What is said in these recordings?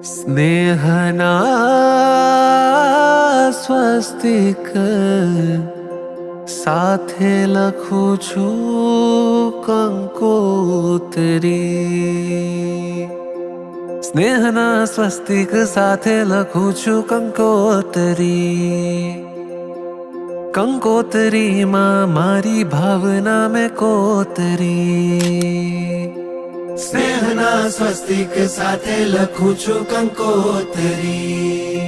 સ્નેહના સ્વસ્તિક સાથે લખું છું કંકોત્રી. સ્નેહના સ્વસ્તિક સાથે લખું છું કંકોત્રી. કંકોત્રીમાં મારી ભાવના મેં કોતરી. સ્નેહના સ્વસ્તિક સાથે લખું છું કંકોત્રી.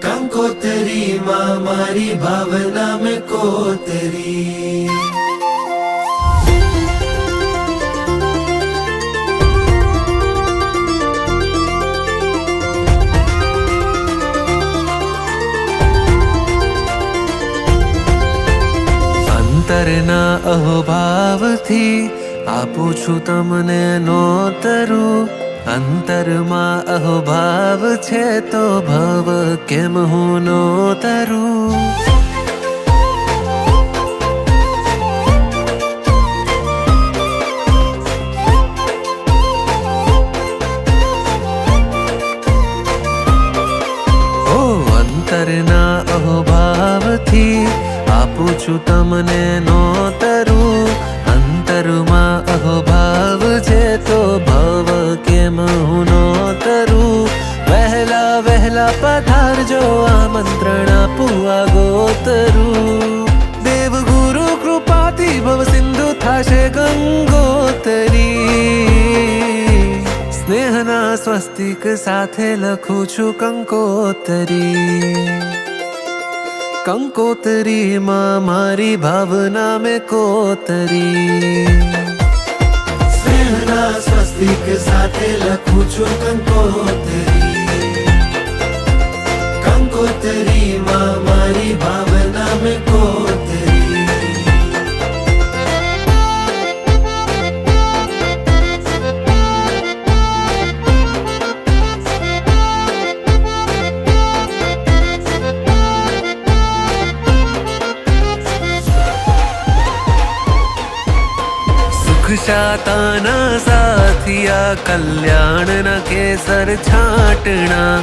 કંકોત્રીમાં મારી ભાવના મેં કોતરી. અંતરના અહોભાવથી આપું છું તમને નોતરું. અંતરમાં અહોભાવ છે તો ભવ કેમ હું નોતરું. ઓ અંતરના અહોભાવથી આપું છું તમને નોતરું. અંતરમાં અહોભાવ છે તો ભવ કેમ હું નોતરું. વહેલા વહેલા પધારજો આમંત્રણ આપું આગોતરું. દેવ ગુરુ કૃપાથી ભવ સિંધુ થાશે ગંગોતરી. સ્નેહના સ્વસ્તિક સાથે લખું છું કંકોત્રી. કંકોત્રીમાં મારી ભાવના મેં કોતરી. સ્નેહના સ્વસ્તિક સાથે લખું છું કંકોત્રી. કંકોત્રીમાં મારી ભાવના મેં કોતરી. શાતાના સાથિયા કલ્યાણના કેસર છાંટણા.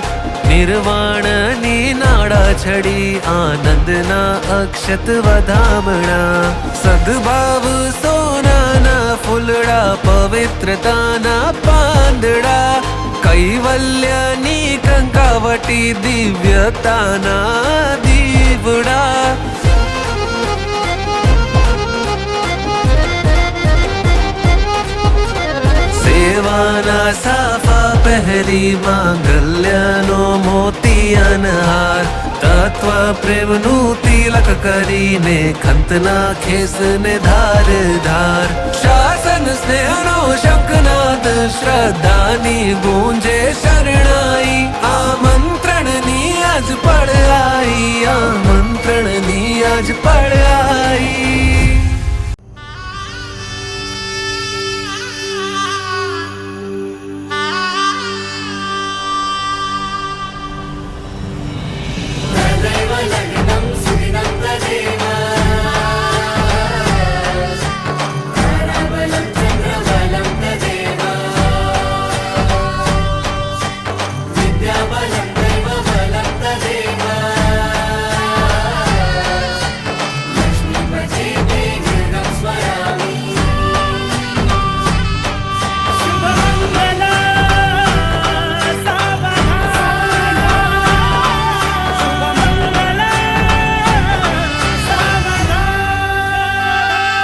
નિર્વાણની નાડા છડી આનંદના અક્ષત વધામણા. સદભાવ સોનાના ફૂલડા પવિત્રતાના પાંદડા. કૈવલ્યની કંકાવટી દિવ્યતાના દીવડા. સેવાના સાફા પહેરી માંગલ્યનો મોતિયાનહાર. તત્વ પ્રેમનું તિલક કરીને ખંતના ખેસને ધાર ધાર. શાસન સ્નેહનો શંખનાદ શ્રદ્ધાની ગુંજે શરણાઈ. આમંત્રણની આજ પડ આઈ. આમંત્રણની આજ પડ આઈ.